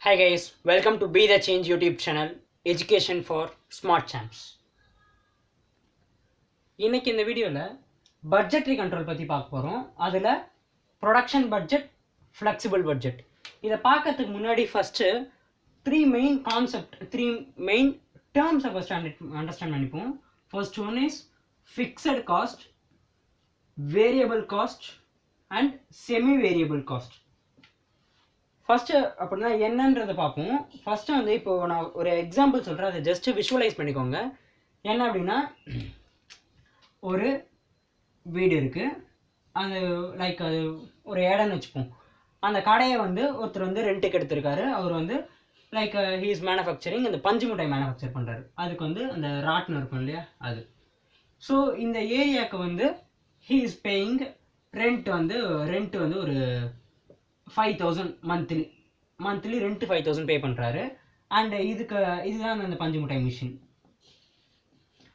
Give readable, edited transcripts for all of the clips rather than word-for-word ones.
Hi guys, welcome to Be the Change YouTube channel, Education for Smart Champs. இன்னைக்கு இந்த வீடியோல budgetary control பத்தி பார்க்க போறோம். அதுல ப்ரொடக்ஷன் பட்ஜெட், ஃப்ளெக்சிபிள் பட்ஜெட். இத பார்க்கிறதுக்கு முன்னாடி first three main terms of understand பண்ணிப்போம். First one is fixed cost, variable cost and semi variable cost. First அப்படின்னா என்னன்றதை பார்ப்போம். ஃபர்ஸ்ட் வந்து இப்போ நான் ஒரு எக்ஸாம்பிள் சொல்கிறேன், அதை ஜஸ்ட் விஷுவலைஸ் பண்ணிக்கோங்க. என்ன அப்படின்னா, ஒரு வீடு இருக்குது, அது லைக் அது ஒரு இடம்னு வச்சுப்போம். அந்த கடையை வந்து ஒருத்தர் வந்து ரெண்ட்டுக்கு எடுத்திருக்காரு. அவர் வந்து லைக் ஹீ இஸ் மேனுஃபேக்சரிங், அந்த பஞ்சு மிட்டாய் மேனுஃபேக்சர் பண்ணுறாரு. அதுக்கு வந்து அந்த ராட்னு இருக்கும் இல்லையா அது. ஸோ இந்த ஏரியாவுக்கு வந்து ஹீ இஸ் பேயிங் ரெண்ட் வந்து ஒரு 5,000 மந்த்லி ரெண்ட் 5,000 பே பண்ணுறாரு. அண்ட் இதுதான் அந்த பஞ்சு மிட்டாய் மிஷின்,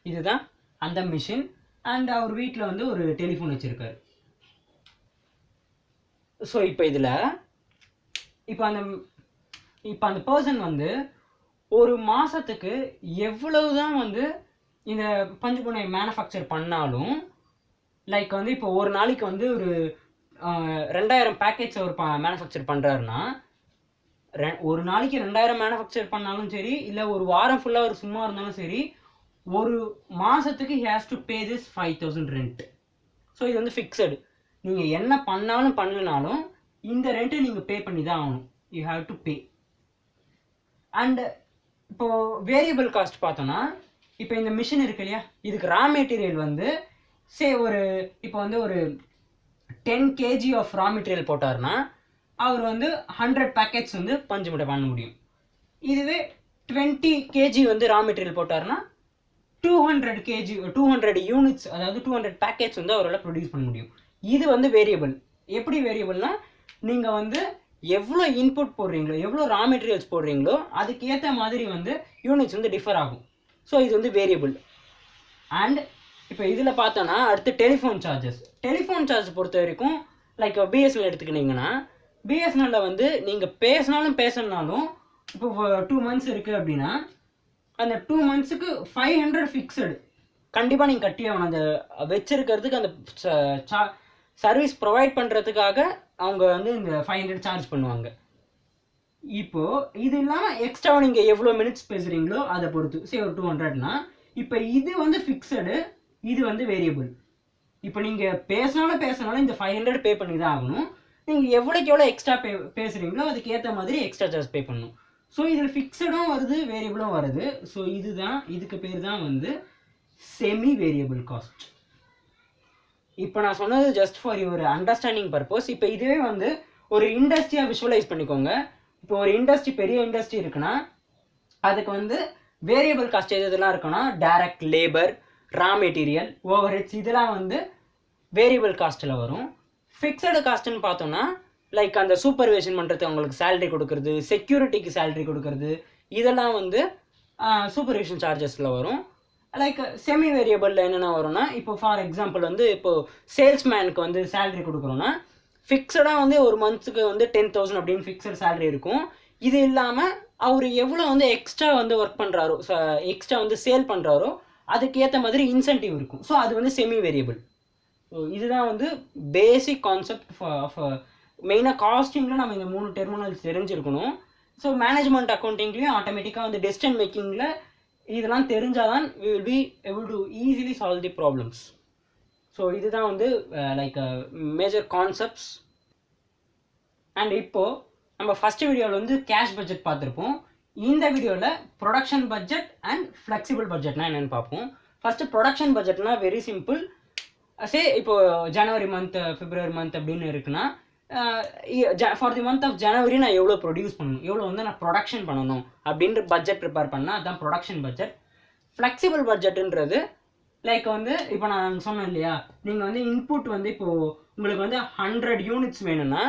இதுதான் அந்த மிஷின். அண்ட் அவர் வீட்டில் வந்து ஒரு டெலிஃபோன் வச்சுருக்காரு. ஸோ இப்போ அந்த பர்சன் வந்து ஒரு மாதத்துக்கு எவ்வளவுதான் வந்து இந்த பஞ்சு மிட்டாய் மேனுஃபேக்சர் பண்ணாலும், லைக் வந்து இப்போ ஒரு நாளைக்கு வந்து ஒரு 2000 பேக்கேஜ் அவர் மேனுஃபேக்சர் பண்ணுறாருன்னா, ஒரு நாளைக்கு 2000 மேனுஃபேக்சர் பண்ணாலும் சரி, இல்லை ஒரு வாரம் ஃபுல்லாக அவர் சும்மா இருந்தாலும் சரி, ஒரு மாதத்துக்கு he has to pay this 5,000 rent. So இது வந்து ஃபிக்ஸடு. நீங்கள் என்ன பண்ணாலும் பண்ணலனாலும் இந்த ரெண்ட்டை நீங்கள் பே பண்ணி தான் ஆகணும். You have to pay. And இப்போது வேரியபிள் காஸ்ட் பார்த்தோன்னா, இப்போ இந்த மிஷின் இருக்கு இல்லையா, இதுக்கு ரா மெட்டீரியல் வந்து இப்போ வந்து ஒரு 10 kg ஆஃப் ரா மெட்டீரியல் போட்டார்னா அவர் வந்து 100 பேக்கெட்ஸ் வந்து பஞ்சு மிட்டாய் பண்ண முடியும். இதுவே 20 kg வந்து ரா மெட்டீரியல் போட்டார்னா 200 யூனிட்ஸ், அதாவது 200 பேக்கெட்ஸ் வந்து அவரால் ப்ரொடியூஸ் பண்ண முடியும். இது வந்து வேரியபிள். எப்படி வேரியபிள்னா, நீங்கள் வந்து எவ்வளோ இன்புட் போடுறீங்களோ, எவ்வளோ ரா மெட்டீரியல்ஸ் போடுறீங்களோ அதுக்கு ஏற்ற மாதிரி வந்து யூனிட்ஸ் வந்து டிஃபர் ஆகும். ஸோ இது வந்து வேரியபிள். அண்ட் இப்போ இதில் பார்த்தோன்னா அடுத்து டெலிஃபோன் சார்ஜ் பொறுத்த வரைக்கும் லைக் பிஎஸ்என்எல் எடுத்துக்கிட்டிங்கன்னா, பிஎஸ்என்எல்லில் வந்து நீங்கள் பேசினாலும் இப்போ 2 months இருக்குது அப்படின்னா, அந்த 2 monthsக்கு 500 ஃபிக்ஸடு கண்டிப்பாக நீங்கள் கட்டி ஆகணும். அந்த வச்சிருக்கிறதுக்கு அந்த சர்வீஸ் ப்ரொவைட் பண்ணுறதுக்காக அவங்க வந்து இந்த 500 சார்ஜ் பண்ணுவாங்க. இப்போது இது இல்லாமல் எக்ஸ்ட்ரா நீங்கள் எவ்வளோ மினிட்ஸ் பேசுகிறீங்களோ அதை பொறுத்து ஒரு 200னா, இப்போ இது வந்து ஃபிக்ஸடு, இது வந்து வேரியபிள். இப்போ நீங்கள் பேசினாலும் இந்த 500 பே பண்ணி தான் ஆகணும். நீங்கள் எவ்வளோ எக்ஸ்ட்ரா பேசுகிறீங்களோ அதுக்கு ஏற்ற மாதிரி எக்ஸ்ட்ரா சார்ஜ் பே பண்ணணும். ஸோ இதில் ஃபிக்ஸடும் வருது, வேரியபிளும் வருது. ஸோ இதுக்கு பேர் தான் வந்து செமி வேரியபிள் காஸ்ட். இப்போ நான் சொன்னது just for your understanding purpose. இப்போ இதுவே வந்து ஒரு இண்டஸ்ட்ரியாக விஷுவலைஸ் பண்ணிக்கோங்க. இப்போ ஒரு பெரிய இண்டஸ்ட்ரி இருக்குன்னா அதுக்கு வந்து வேரியபிள் காஸ்ட் எதுலாம் இருக்குன்னா, direct labour, raw material, overheads, இதெல்லாம் வந்து வேரியபிள் காஸ்ட்டில் வரும். ஃபிக்ஸடு காஸ்ட்டுன்னு பார்த்தோன்னா, லைக் அந்த சூப்பர்வைஷன் பண்ணுறதுக்கு அவங்களுக்கு சேலரி கொடுக்குறது, செக்யூரிட்டிக்கு சேலரி கொடுக்குறது, இதெல்லாம் வந்து சூப்பர்விஷன் சார்ஜஸில் வரும். லைக் செமி வேரியபிளில் என்னென்ன வரும்னா, இப்போ ஃபார் எக்ஸாம்பிள் வந்து இப்போது சேல்ஸ்மேனுக்கு வந்து சேலரி கொடுக்குறோன்னா, ஃபிக்ஸடாக வந்து ஒரு மந்த்ஸுக்கு வந்து 10,000 அப்படின்னு ஃபிக்ஸட் சேலரி இருக்கும். இது இல்லாமல் அவர் எவ்வளோ வந்து எக்ஸ்ட்ரா வந்து ஒர்க் பண்ணுறாரோ, எக்ஸ்ட்ரா வந்து சேல் பண்ணுறாரோ அதுக்கு ஏற்ற மாதிரி இன்சென்டிவ் இருக்கும். ஸோ அது வந்து செமி வேரியபிள். ஸோ இதுதான் வந்து பேசிக் கான்செப்ட் ஆஃப் மெயினாக காஸ்டிங்கில் நம்ம இந்த 3 டெர்மினாலஜி தெரிஞ்சிருக்கணும். ஸோ மேனேஜ்மெண்ட் அக்கௌண்டிங்லேயும் ஆட்டோமேட்டிக்காக வந்து டெசிஷன் மேக்கிங்கில் இதெல்லாம் தெரிஞ்சால் தான் we will be able to easily solve the problems. So இதுதான் வந்து லைக் மேஜர் கான்செப்ட்ஸ். அண்ட் இப்போது நம்ம ஃபஸ்ட் வீடியோவில் வந்து கேஷ் பட்ஜெட் பார்த்துருப்போம். இந்த வீடியோவில் ப்ரொடக்ஷன் பட்ஜெட் அண்ட் ஃப்ளெக்சிபிள் பட்ஜெட்னா என்னென்னு பார்ப்போம். ஃபஸ்ட்டு ப்ரொடக்ஷன் பட்ஜெட்னா வெரி சிம்பிள். இப்போ ஜனவரி மந்த், பிப்ரவரி மந்த் அப்படின்னு இருக்குன்னா, for the month of January நான் எவ்வளோ ப்ரொடியூஸ் பண்ணணும், எவ்வளோ வந்து நான் ப்ரொடக்ஷன் பண்ணணும் அப்படின்ற பட்ஜெட் ப்ரிப்பேர் பண்ணால் அதுதான் ப்ரொடக்ஷன் பட்ஜெட். ஃப்ளெக்சிபிள் பட்ஜெட்டுன்றது லைக் வந்து இப்போ நான் சொன்னேன் இல்லையா, நீங்கள் வந்து இன்புட் வந்து இப்போது உங்களுக்கு வந்து 100 யூனிட்ஸ் வேணும்னா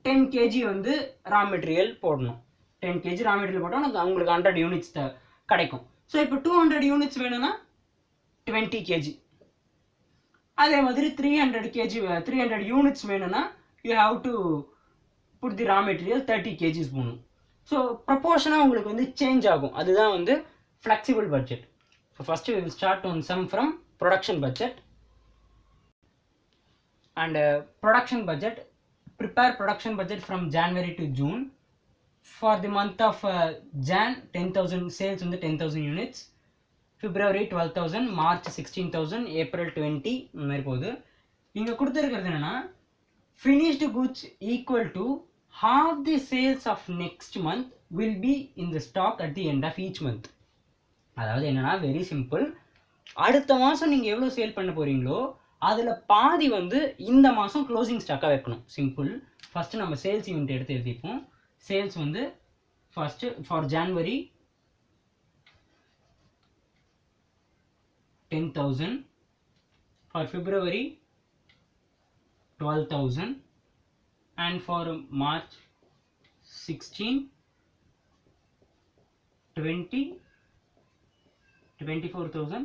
10 kg வந்து ரா மெட்டீரியல் போடணும். 10 kg ரா மெட்டீரியல் போட்டால் உங்களுக்கு 100 யூனிட்ஸ் கிடைக்கும். ஸோ இப்போ 200 யூனிட்ஸ் வேணும்னா 20 kg. அதே மாதிரி 300 யூனிட்ஸ் வேணும்னா you have to put the raw material 30 kgs போகணும். ஸோ ப்ரொபோர்ஷனாக உங்களுக்கு வந்து சேஞ்ச் ஆகும். அதுதான் வந்து flexible budget. So first we will start on some from production budget. And production budget, prepare production budget from January to June. For the month of Jan, 10,000 sales on the 10,000 units. February 12,000, March 16,000, April 20. இந்த மாதிரி போகுது. இங்கே கொடுத்துருக்கிறது என்னன்னா finished goods equal to half the sales of next month will be in the stock at the end of each month. அதாவது என்னன்னா very simple. அடுத்த மாதம் நீங்கள் எவ்வளோ சேல் பண்ண போகிறீங்களோ அதில் பாதி வந்து இந்த மாதம் க்ளோசிங் ஸ்டாக்காக வைக்கணும். சிம்பிள். ஃபஸ்ட்டு நம்ம சேல்ஸ் யூனிட் எடுத்து எழுதிப்போம். சேல்ஸ் வந்து first for January 10,000, for February 12,000, and for March 16, 20, 24,000,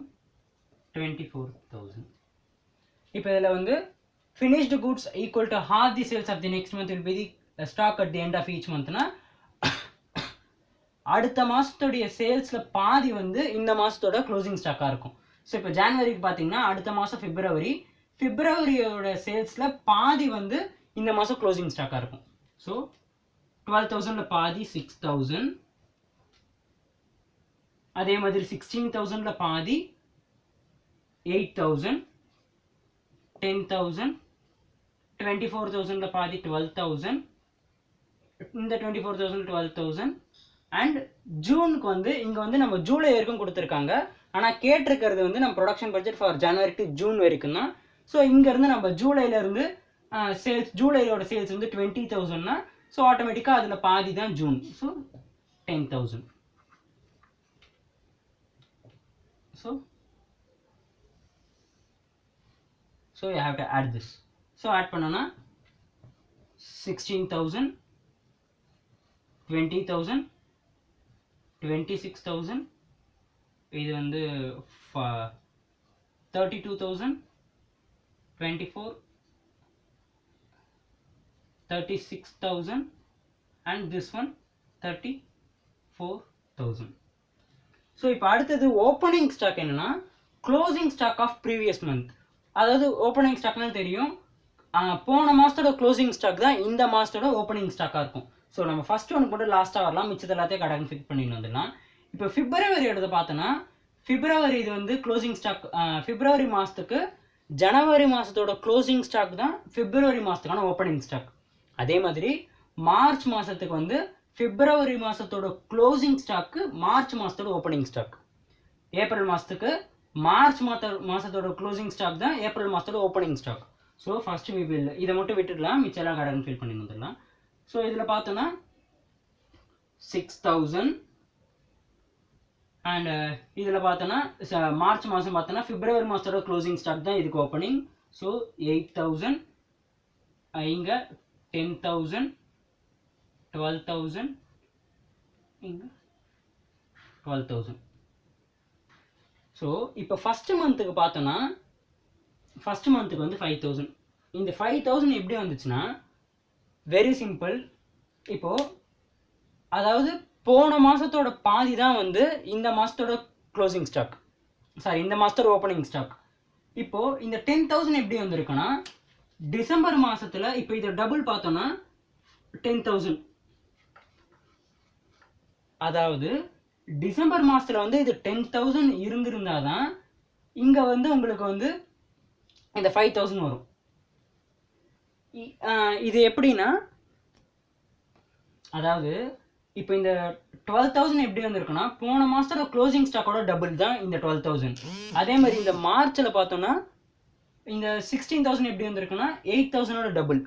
24,000. இப்போ இதில் வந்து finished goods equal to half the sales of the next month will be the stock at the end of each monthனா அடுத்த மாதத்துடைய சேல்ஸில் பாதி வந்து இந்த மாதத்தோட க்ளோசிங் ஸ்டாக்காக இருக்கும். ஸோ இப்போ ஜான்வரிக்கு பார்த்தீங்கன்னா அடுத்த மாதம் பிப்ரவரியோட சேல்ஸில் பாதி வந்து இந்த மாதம் க்ளோசிங் ஸ்டாக்காக இருக்கும். ஸோ 12,000ல் பாதி 6,000, அதே மாதிரி 16,000ல் பாதி 8,000, 10,000, 24,000ல் பாதி 12,000, இந்த 24,000 12,000. அண்ட் ஜூனுக்கு வந்து இங்கே வந்து நம்ம ஜூலை வரைக்கும் கொடுத்துருக்காங்க. ஆனால் கேட்டிருக்கிறது வந்து நம்ம production budget for January to June வரைக்கும் தான். ஸோ இங்கேருந்து நம்ம ஜூலையிலேருந்து சேல்ஸ், ஜூலையோட சேல்ஸ் வந்து 20,000னா ஸோ ஆட்டோமேட்டிக்காக அதில் பாதி தான் June. So 10,000. So you have to add this. So add பண்ணோன்னா 16,000, 20,000, 26,000, இது வந்து 32,000, 24, 36,000, and this one 34,000. ஸோ இப்போ அடுத்தது ஓப்பனிங் ஸ்டாக் என்னன்னா closing stock of previous month. அதாவது ஓப்பனிங் ஸ்டாக்னு தெரியும், போன மாதத்தோட க்ளோசிங் ஸ்டாக் தான் இந்த மாதத்தோட ஓப்பனிங் ஸ்டாக்காக இருக்கும். ஸோ நம்ம ஃபஸ்ட் ஒன்று போட்டு லாஸ்ட்டாக வரலாம், மிச்சத்தை எல்லாத்தையும் கடன் ஃபிட் பண்ணிட்டு வந்துடலாம். இப்போ பிப்ரவரியோட பார்த்தோன்னா பிப்ரவரி இது வந்து க்ளோசிங் ஸ்டாக். பிப்ரவரி மாதத்துக்கு ஜனவரி மாதத்தோட க்ளோசிங் ஸ்டாக் தான் பிப்ரவரி மாதத்துக்கான ஓப்பனிங் ஸ்டாக். அதே மாதிரி மார்ச் மாதத்துக்கு வந்து பிப்ரவரி மாதத்தோட க்ளோசிங் ஸ்டாக்கு மார்ச் மாதத்தோட ஓப்பனிங் ஸ்டாக். ஏப்ரல் மாதத்துக்கு மார்ச் மாதத்தோட க்ளோசிங் ஸ்டாக் தான் ஏப்ரல் மாதத்தோட opening stock. So first we will இதை மட்டும் விட்டுடலாம், மிச்செல்லாம் கடன் ஃபில் பண்ணி வந்துடலாம். ஸோ இதில் பார்த்தோன்னா 6,000 அண்ட் இதில் பார்த்தோன்னா மார்ச் மாதம் பார்த்தோன்னா பிப்ரவரி மாதத்தோட க்ளோசிங் ஸ்டாக் தான் இதுக்கு ஓப்பனிங். ஸோ 8,000, இங்கே 10,000, 12,000, இங்கே 12,000. ஸோ இப்போ ஃபஸ்ட்டு மந்த்துக்கு பார்த்தோன்னா ஃபஸ்ட்டு மந்த்துக்கு வந்து 5,000. இந்த 5,000 எப்படி வந்துச்சுன்னா வெரி சிம்பிள். இப்போது அதாவது போன மாதத்தோட பாதி தான் வந்து இந்த மாதத்தோட க்ளோசிங் ஸ்டாக், சாரி இந்த மாதத்தோட ஓப்பனிங் ஸ்டாக். இப்போது இந்த 10,000 எப்படி வந்திருக்குன்னா டிசம்பர் மாதத்தில் இப்போ இதை டபுள் பார்த்தோன்னா 10,000. அதாவது டிசம்பர் மாதத்தில் வந்து இது 10,000 இருந்திருந்தால் தான் இங்கே வந்து உங்களுக்கு வந்து இந்த 5,000 வரும். இது எப்படின்னா அதாவது இப்போ இந்த 12,000 எப்படி வந்திருக்குன்னா போன மாதத்தோட க்ளோசிங் ஸ்டாக்கோட டபுள் தான் இந்த 12,000. அதே மாதிரி இந்த மார்ச்சில் பார்த்தோன்னா இந்த 16,000 எப்படி வந்திருக்குன்னா 8,000ஓட டபுள்.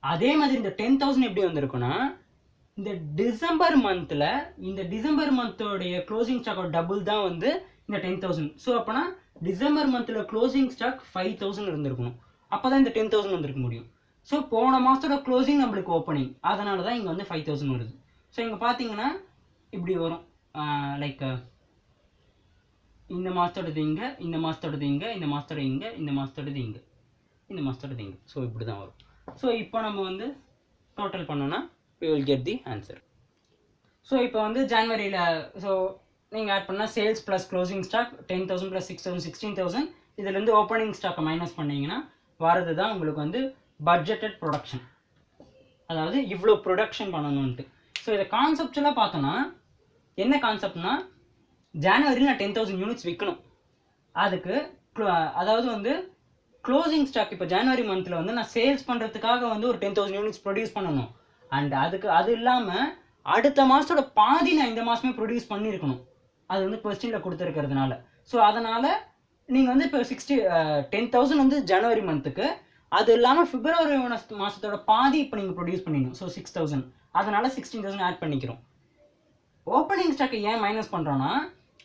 அதே மாதிரி இந்த 10,000 எப்படி வந்திருக்குன்னா இந்த டிசம்பர் மந்தில் இந்த டிசம்பர் மந்தோடைய க்ளோசிங் ஸ்டாக்கோட டபுள் தான் வந்து இந்த 10,000. ஸோ அப்போனா டிசம்பர் மந்தில் க்ளோசிங் ஸ்டாக் 5,000 இருந்திருக்கணும், அப்போ தான் இந்த 10,000 வந்திருக்க முடியும். ஸோ போன மாதத்தோட க்ளோசிங் நம்மளுக்கு ஓப்பனிங், அதனால தான் இங்கே வந்து 5,000 வருது. ஸோ இங்கே பார்த்தீங்கன்னா இப்படி வரும், லைக் இந்த மாதத்தோடது இங்கே, இந்த மாதத்தோடது இங்கே, இந்த மாதத்தோட இங்கே, இந்த மாதத்தோடது இங்கே, இந்த மாதத்தோடது இங்கே. ஸோ இப்படி தான் வரும். ஸோ இப்போ நம்ம வந்து டோட்டல் பண்ணோன்னா we will get the answer. So இப்போ வந்து ஜான்வரியில் ஸோ நீங்கள் ஆட் பண்ணால் sales plus closing stock 10,000 plus 6,000 16,000 இதுலேருந்து ஓப்பனிங் ஸ்டாக்கை மைனஸ் பண்ணிங்கன்னா வரது தான் உங்களுக்கு வந்து பட்ஜெட்டட் ப்ரொடக்ஷன். அதாவது இவ்வளோ ப்ரொடக்ஷன் பண்ணணுன்ட்டு. ஸோ இதை கான்செப்டுவலாக பார்த்தோன்னா என்ன கான்செப்ட்னா, ஜான்வரியில் நான் 10,000 யூனிட்ஸ் விற்கணும். அதுக்கு அதாவது வந்து க்ளோசிங் ஸ்டாக் இப்போ ஜனவரி மந்தில் வந்து நான் சேல்ஸ் பண்ணுறதுக்காக வந்து ஒரு 10,000 யூனிட்ஸ் ப்ரொடியூஸ் பண்ணணும். அண்ட் அது இல்லாமல் அடுத்த மாதத்தோட பாதி நான் இந்த மாதமே ப்ரொடியூஸ் பண்ணியிருக்கணும். அது வந்து கொஸ்டினில் கொடுத்துருக்கிறதுனால. ஸோ அதனால் நீங்கள் வந்து இப்போ 10,000 வந்து ஜனவரி மந்த்துக்கு, அது இல்லாமல் பிப்ரவரி மாதத்தோட பாதி இப்போ நீங்கள் ப்ரொடியூஸ் பண்ணிடணும். ஸோ 6,000, அதனால் 16,000 ஆட் பண்ணிக்கிறோம். ஓப்பனிங் ஸ்டாக்கை ஏன் மைனஸ் பண்ணுறோன்னா,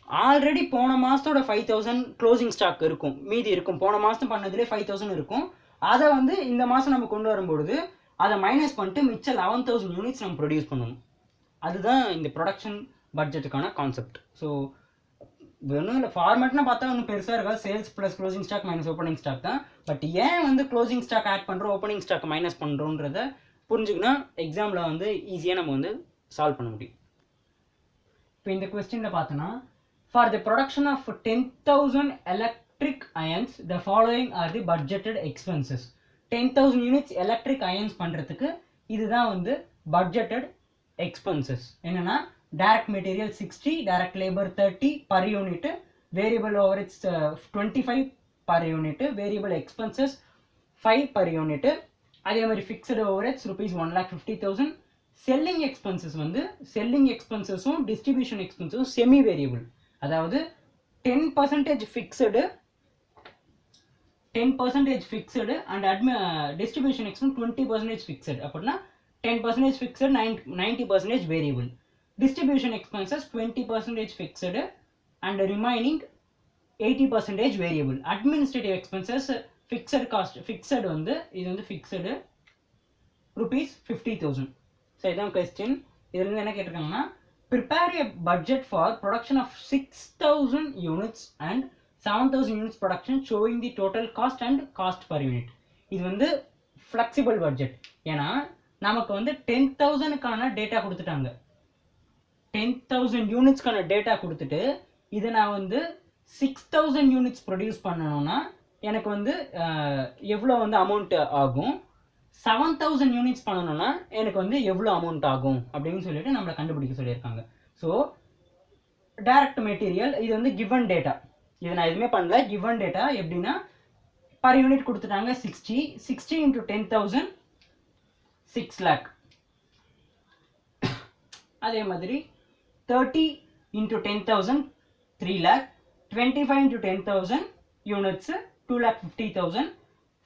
ஆல்ரெடி போன மாதத்தோட 5,000 க்ளோசிங் ஸ்டாக் இருக்கும், மீதி இருக்கும். போன மாதம் பண்ணதுலேயே 5,000 இருக்கும். அதை வந்து இந்த மாதம் நம்ம கொண்டு வரும்பொழுது அதை மைனஸ் பண்ணிட்டு மிச்சம் 11,000 யூனிட்ஸ் நம்ம ப்ரொடியூஸ் பண்ணணும். அதுதான் இந்த ப்ரொடக்ஷன் பட்ஜெட்டுக்கான கான்செப்ட். ஸோ ஒன்றும் இல்லை, ஃபார்மேட்னா பார்த்தா ஒன்றும் பெருசாக இருக்காது. Sales plus closing stock minus opening stock தான். பட் ஏன் வந்து க்ளோசிங் ஸ்டாக் ஆட் பண்ணுறோம், ஓப்பனிங் ஸ்டாக் மைனஸ் பண்ணுறோன்றத புரிஞ்சுக்கினா எக்ஸாமில் வந்து ஈஸியாக நம்ம வந்து சால்வ் பண்ண முடியும். இப்போ இந்த கொஸ்டினில் பார்த்தோன்னா, for the production of 10,000 electric ions the following are the budgeted expenses. 10,000 units electric ions பண்ணுறதுக்கு இதுதான் வந்து budgeted expenses. என்னன்னா direct material 60, direct labor 30 per unit, variable overheads 25 per unit, variable expenses 5 per unit. அதே மாதிரி fixed overheads rupees 1,50,000. Selling expenses வந்து selling எக்ஸ்பென்சஸும் distribution எக்ஸ்பென்சஸும் semi variable. அதாவது 10% fixed, 10% fixed and distribution expense 20% fixed. அப்படின்னா 10% fixed, 90% variable. Distribution expenses 20% fixed and remaining 80% variable. Administrative expenses fixed cost, fixed வந்து இது வந்து fixed rupees 50,000. So இதான் question. இதுல இருந்து என்ன கேட்டிருக்காங்கன்னா, prepare a budget for production of 6,000 units and 7,000 units production showing the total cost and cost per unit. இது வந்து flexible budget. ஏன்னா நமக்கு வந்து 10,000க்கான டேட்டா கொடுத்துட்டாங்க, 10,000 யூனிட்ஸ்க்கான டேட்டா கொடுத்துட்டு இதை நான் வந்து 6,000 யூனிட்ஸ் ப்ரொடியூஸ் பண்ணணும்னா எனக்கு வந்து எவ்வளோ வந்து அமௌண்ட் ஆகும், 7,000 யூனிட்ஸ் பண்ணணும்னா எனக்கு வந்து எவ்வளோ அமௌண்ட் ஆகும் அப்படின்னு சொல்லிட்டு நம்மளை கண்டுபிடிக்க சொல்லியிருக்காங்க. ஸோ டைரக்ட் மெட்டீரியல் இது வந்து கிவன் டேட்டா, இது நான் எதுவுமே பண்ணல, கிவன் டேட்டா. எப்படின்னா பர் யூனிட் கொடுத்துட்டாங்க 60 into 10,000 6 lakh. அதே மாதிரி 30 into 10,000 3 lakh, 25 into 10,000 units 2,50,000,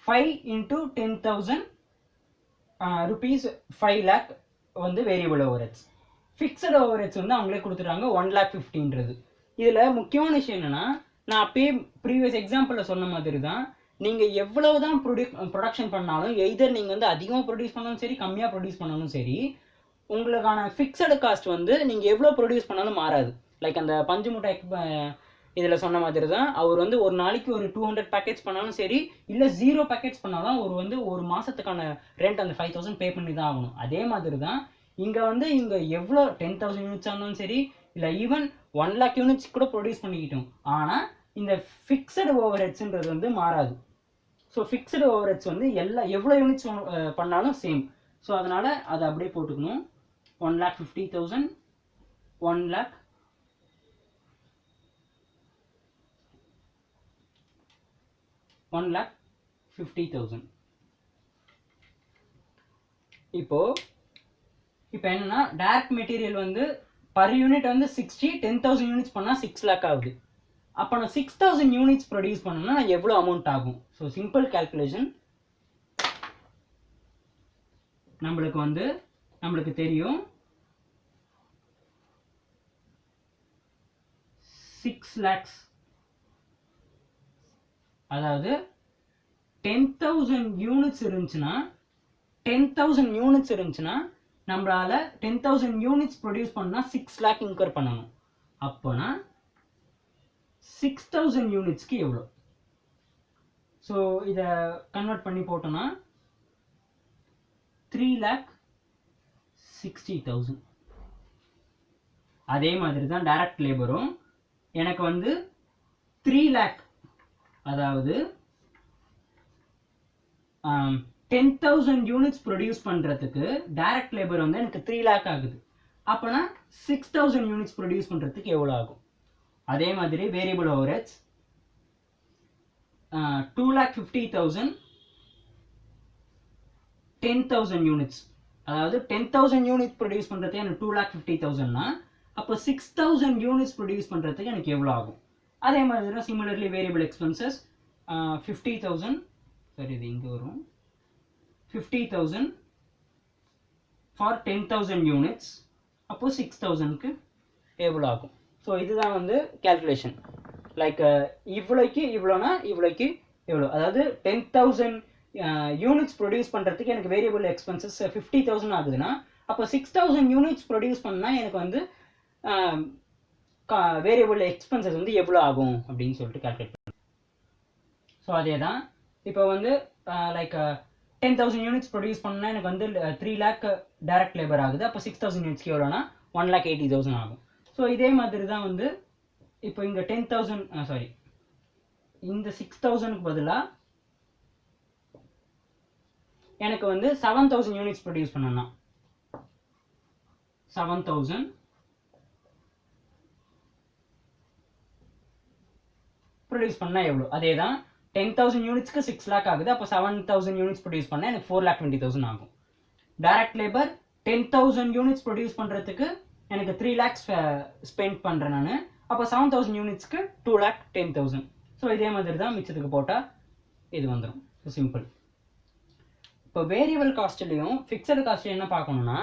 5 into 10,000 rupees 5 lakh வந்து வேரியபிள் ஓவர்ஹெட்ஸ். ஃபிக்ஸட் ஓவர்ஹெட்ஸ் வந்து அவங்களே கொடுத்துட்டாங்க 1,50,000ன்றது. இதில் முக்கியமான விஷயம் என்னென்னா, நான் அப்பயே ப்ரீவியஸ் எக்ஸாம்பிளில் சொன்ன மாதிரி தான், நீங்கள் எவ்வளவு தான் ப்ரொடக்ஷன் பண்ணாலும், எய்தர் நீங்கள் வந்து அதிகமாக ப்ரொடியூஸ் பண்ணாலும் சரி, கம்மியாக ப்ரொடியூஸ் பண்ணாலும் சரி, உங்களுக்கான ஃபிக்ஸடு காஸ்ட் வந்து நீங்கள் எவ்வளோ ப்ரொடியூஸ் பண்ணாலும் மாறாது. லைக் அந்த பஞ்சு முட்டை இதில் சொன்ன மாதிரி தான், அவர் வந்து ஒரு நாளைக்கு ஒரு 200 பேக்கெட்ஸ் பண்ணாலும் சரி, இல்லை 0 பேக்கெட்ஸ் பண்ணாலும் அவர் வந்து ஒரு மாதத்துக்கான ரெண்ட் அந்த 5,000 பே பண்ணி தான் ஆகணும். அதே மாதிரி தான் இங்கே வந்து இங்கே எவ்வளோ 10,000 யூனிட்ஸ் ஆனாலும் சரி, இல்லை ஈவன் 1 lakh யூனிட்ஸ் கூட ப்ரொடியூஸ் பண்ணிக்கிட்டோம். ஆனால் இந்த ஃபிக்ஸடு ஓவர்ஹெட்ஸ்ன்றது வந்து மாறாது. ஸோ ஃபிக்ஸடு ஓவர்ஹெட்ஸ் வந்து எவ்வளோ யூனிட்ஸ் பண்ணாலும் சேம். ஸோ அதனால் அதை அப்படியே போட்டுக்கணும். 1,50,000 1,50,000. இப்போ என்னன்னா டைரக்ட் மெட்டீரியல் வந்து பர் யூனிட் வந்து 60, 10,000 யூனிட்ஸ் பண்ணால் 6 lakh ஆகுது. அப்போ நான் 6,000 யூனிட்ஸ் ப்ரொடியூஸ் பண்ணணும்னா எவ்வளோ அமௌண்ட் ஆகும்? So simple calculation. நம்மளுக்கு தெரியும் 6 lakhs, அதாவது 10,000 யூனிட்ஸ் இருந்துச்சுன்னா நம்மளால 10,000 யூனிட்ஸ் ப்ரொடியூஸ் பண்ணா 6 lakh இன்கர் பண்ணணும். அப்போனா 6,000 யூனிட்ஸ்க்கு எவ்வளோ? ஸோ இதை கன்வெர்ட் பண்ணி போட்டோம்னா 3,60,000. அதே மாதிரி தான் டைரக்ட் லேபரும் எனக்கு வந்து 3 lakh, அதாவது 10,000 யூனிட்ஸ் ப்ரொடியூஸ் பண்ணுறதுக்கு டைரக்ட் லேபர் வந்து எனக்கு 3 lakh ஆகுது. அப்போனா 6,000 யூனிட்ஸ் ப்ரொடியூஸ் பண்ணுறதுக்கு எவ்வளோ ஆகும்? அதே மாதிரி வேரியபிள் ஓவர்ஹெட்ஸ் 2,50,000 10,000 யூனிட்ஸ், அதாவது 10,000 யூனிட்ஸ் ப்ரொடியூஸ் பண்ணுறதுக்கு எனக்கு 2,50,000னா அப்போ 6,000 யூனிட்ஸ் ப்ரொடியூஸ் பண்ணுறதுக்கு எனக்கு எவ்வளோ ஆகும்? அதே மாதிரி தான் சிமிலர்லி வேரியபிள் எக்ஸ்பென்சஸ் 50,000, சரி இது இங்கே வரும், 50,000 ஃபார் 10,000 யூனிட்ஸ், அப்போ 6,000க்கு எவ்வளோ ஆகும்? ஸோ இதுதான் வந்து கேல்குலேஷன். லைக் இவ்வளோக்கு இவ்வளோனா இவ்வளோக்கு எவ்வளோ, அதாவது 10,000 யூனிட்ஸ் ப்ரொடியூஸ் பண்ணுறதுக்கு எனக்கு வேரியபிள் எக்ஸ்பென்சஸ் 50,000 ஆகுதுன்னா அப்போ 6,000 யூனிட்ஸ் ப்ரொடியூஸ் பண்ணால் எனக்கு வந்து வேரியபிள் எக்ஸ்பென்சஸ் வந்து எவ்வளோ ஆகும் அப்படின்னு சொல்லிட்டு கால்குலேட் பண்ணுறேன். ஸோ அதே தான் இப்போ வந்து லைக் 10,000 யூனிட்ஸ் ப்ரொடியூஸ் பண்ணால் எனக்கு வந்து 3 lakh டைரக்ட் லேபர் ஆகுது. அப்போ 6,000 யூனிட்ஸ்க்கு எவ்வளோனா 1,80,000 ஆகும். ஸோ இதே மாதிரி தான் வந்து இப்போ இங்கே 10,000 சாரி இந்த 6,000க்கு பதிலாக எனக்கு வந்து 7,000 யூனிட்ஸ் ப்ரொடியூஸ் பண்ணணும். 7,000 ப்ரொடியூஸ் பண்ணால் எவ்வளோ? அதே தான் 10,000 யூனிட்ஸ்க்கு 6 lakh ஆகுது. அப்போ 7,000 யூனிட்ஸ் ப்ரொடியூஸ் பண்ணால் எனக்கு 4,20,000 ஆகும். டைரக்ட் லேபர் 10,000 யூனிட்ஸ் ப்ரொடியூஸ் பண்ணுறதுக்கு எனக்கு 3 lakhs ஸ்பெண்ட் பண்ணுறேன் நான். அப்போ 7,000 யூனிட்ஸ்க்கு 2,10,000. ஸோ இதே மாதிரி தான் மிச்சத்துக்கு போட்டால் இது வந்துடும். So simple. இப்போ வேரியபிள் காஸ்ட்லையும் ஃபிக்ஸடு காஸ்ட்லையும் என்ன பார்க்கணும்னா,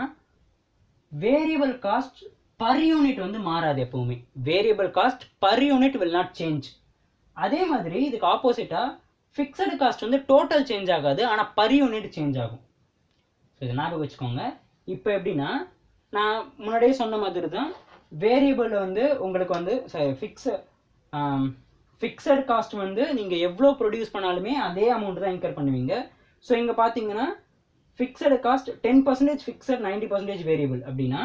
வேரியபிள் காஸ்ட் பர் யூனிட் வந்து மாறாது எப்பவுமே. Variable cost per unit will not change. அதே மாதிரி இதுக்கு ஆப்போசிட்டாக ஃபிக்ஸடு காஸ்ட் வந்து டோட்டல் சேஞ்ச் ஆகாது, ஆனால் பர் யூனிட் சேஞ்ச் ஆகும். ஸோ இதை ஞாபகம் வச்சுக்கோங்க. இப்போ எப்படின்னா, நான் முன்னாடியே சொன்ன மாதிரி தான் வேரியபிள் வந்து உங்களுக்கு வந்து ஃபிக்ஸட் காஸ்ட் வந்து நீங்கள் எவ்வளோ ப்ரொடியூஸ் பண்ணாலுமே அதே அமௌண்ட் தான் இன்கர் பண்ணுவீங்க. ஸோ இங்கே பார்த்தீங்கன்னா ஃபிக்ஸடு காஸ்ட் 10% ஃபிக்ஸட் 90% வேரியபிள் அப்படின்னா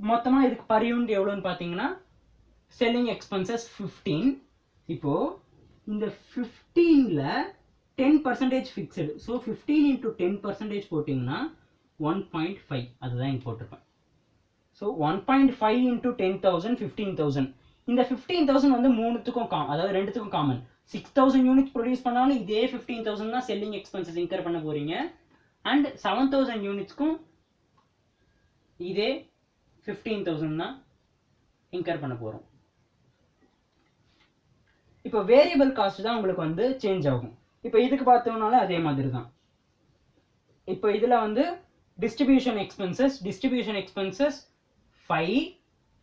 மொத்தமாக இதுக்கு பர் யூனிட் எவ்வளோன்னு பார்த்தீங்கன்னா செல்லிங் எக்ஸ்பென்சஸ் 15. இப்போது இந்த 15ல் 10% ஃபிக்ஸடு. ஸோ 15 into 10% போட்டிங்கன்னா 1.5, அதுதான் இங்கே போட்டிருப்பேன். So 1.5 into 10,000 15,000. இந்த 15,000 வந்து மூணுத்துக்கும் அதாவது ரெண்டுத்துக்கும் காமன். 6,000 யூனிட்ஸ் ப்ரொடியூஸ் பண்ணாலும் இதே 15,000 தான் செல்லிங் எக்ஸ்பென்சஸ் இன்கர் பண்ண போறீங்க. அண்ட் 7,000 யூனிட்ஸ்க்கும் இதே 15,000 தான் இன்கர் பண்ண போகிறோம். இப்போ வேரியபிள் காஸ்ட் தான் உங்களுக்கு வந்து சேஞ்ச் ஆகும். இப்போ இதுக்கு பார்த்தோம்னால அதே மாதிரி தான். இப்போ இதில் வந்து டிஸ்ட்ரிபியூஷன் எக்ஸ்பென்சஸ் 5,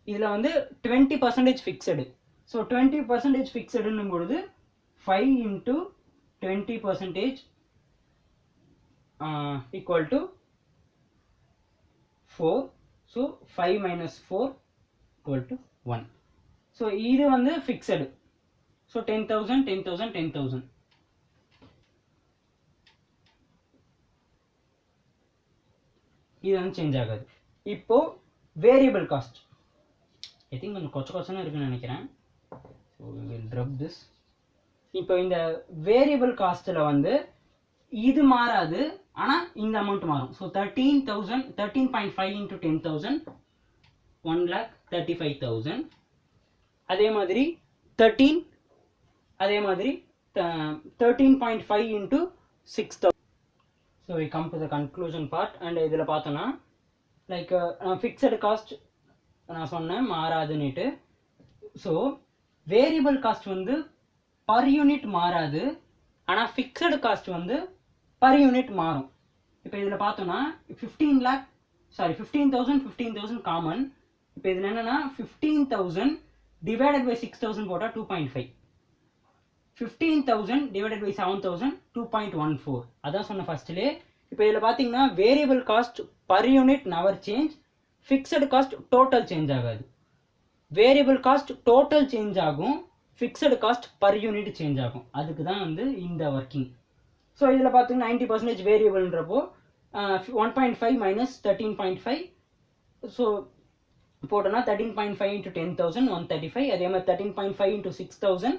இதில் வந்து 20% ஃபிக்ஸடு. ஸோ 20% ஃபிக்ஸடுன்னும் பொழுது 5 into 20% equal to 4. So 5 minus 4 equal to 1. So இது வந்து ஃபிக்ஸடு. ஸோ 10,000 10,000 10,000. இது வந்து சேஞ்ச் ஆகாது. இப்போ வேரியபிள் காஸ்ட் ஐ திங்க் கொஞ்சம் கொச்சன்னு இருக்குன்னு நினைக்கிறேன். So will ட்ரப் this. இப்போ இந்த வேரியபிள் காஸ்ட்டில் வந்து இது மாறாது, ஆனால் இந்த அமௌண்ட் மாறும். So 13.5 into 10,000 1,35,000. அதே மாதிரி 13.5 into 6,000. So we come to the conclusion part. And இதில் பார்த்தோன்னா லைக் ஃபிக்ஸடு காஸ்ட் நான் சொன்னேன் மாறாதுன்னுட்டு. ஸோ வேரியபிள் காஸ்ட் வந்து பர் யூனிட் மாறாது, ஆனால் ஃபிக்ஸடு காஸ்ட் வந்து பர் யூனிட் மாறும். இப்போ இதில் பார்த்தோன்னா 15,000 காமன். இப்போ இதில் என்னென்னா 15,000 divided by 6,000 போட்டால் 2.5. 15,000 divided by 7,000 2.14. அதான் சொன்ன ஃபர்ஸ்ட்லேயே. இப்போ இதில் பார்த்தீங்கன்னா variable cost per unit never change, fixed cost total change ஆகாது. வேரியபிள் காஸ்ட் டோட்டல் சேஞ்ச் ஆகும், fixed cost per unit change ஆகும். அதுக்கு தான் வந்து இந்த ஒர்க்கிங். ஸோ இதில் பார்த்தீங்கன்னா 90% வேரியபிள்ன்றப்போ 1.5 minus 13.5. ஸோ போட்டோன்னா 13.5 into 10,000 135. அதே மாதிரி 13.5 into 6,000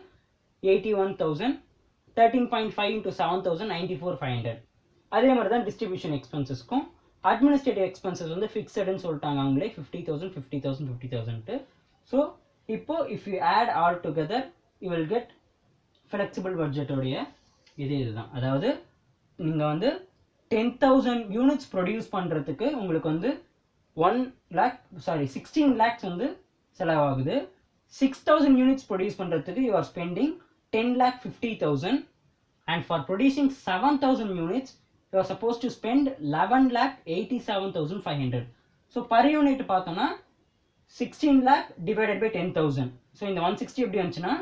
81,000. 13.5 into 7,000 94,500. அதே மாதிரி தான் டிஸ்ட்ரிபியூஷன் எக்ஸ்பென்சஸ்க்கும். அட்மினிஸ்ட்ரேட்டிவ் எக்ஸ்பென்சஸ் வந்து ஃபிக்ஸடுன்னு சொல்லிட்டாங்க அவங்களே 50,000 50,000 50,000. ஸோ இப்போ if you add all together you will get flexible பட்ஜெட்டோடைய இதுதான். அதாவது நீங்கள் வந்து 10,000 யூனிட்ஸ் ப்ரொடியூஸ் பண்ணுறதுக்கு உங்களுக்கு வந்து 16 lakhs வந்து செலவாகுது. 6,000 யூனிட்ஸ் ப்ரொடியூஸ் பண்ணுறதுக்கு you are spending 10,50,000. and for producing 7,000 units you are supposed to spend 11,87,500. so per unit பார்த்தோம்னா 16 lakh divided by 10,000. so இந்த 160 எப்படி வந்துச்சுன்னா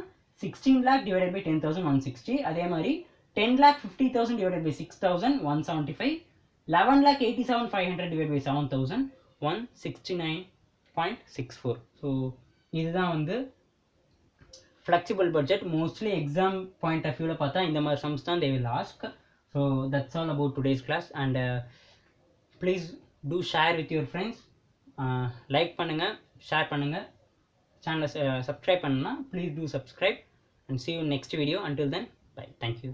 16 lakh divided by 10,000 160. அதே மாதிரி 10,50,000 divided by 6,000 175. 11,87,500 divided by 7,000 169.64. so இதுதான் வந்து flexible budget. mostly exam point of view la பார்த்தா இந்த மாதிரி sums தான் they will ask. so that's all about today's class and please do share with your friends. like பண்ணுங்க, share பண்ணுங்க, channel subscribe பண்ணா please do subscribe and see you next video. until then bye, thank you.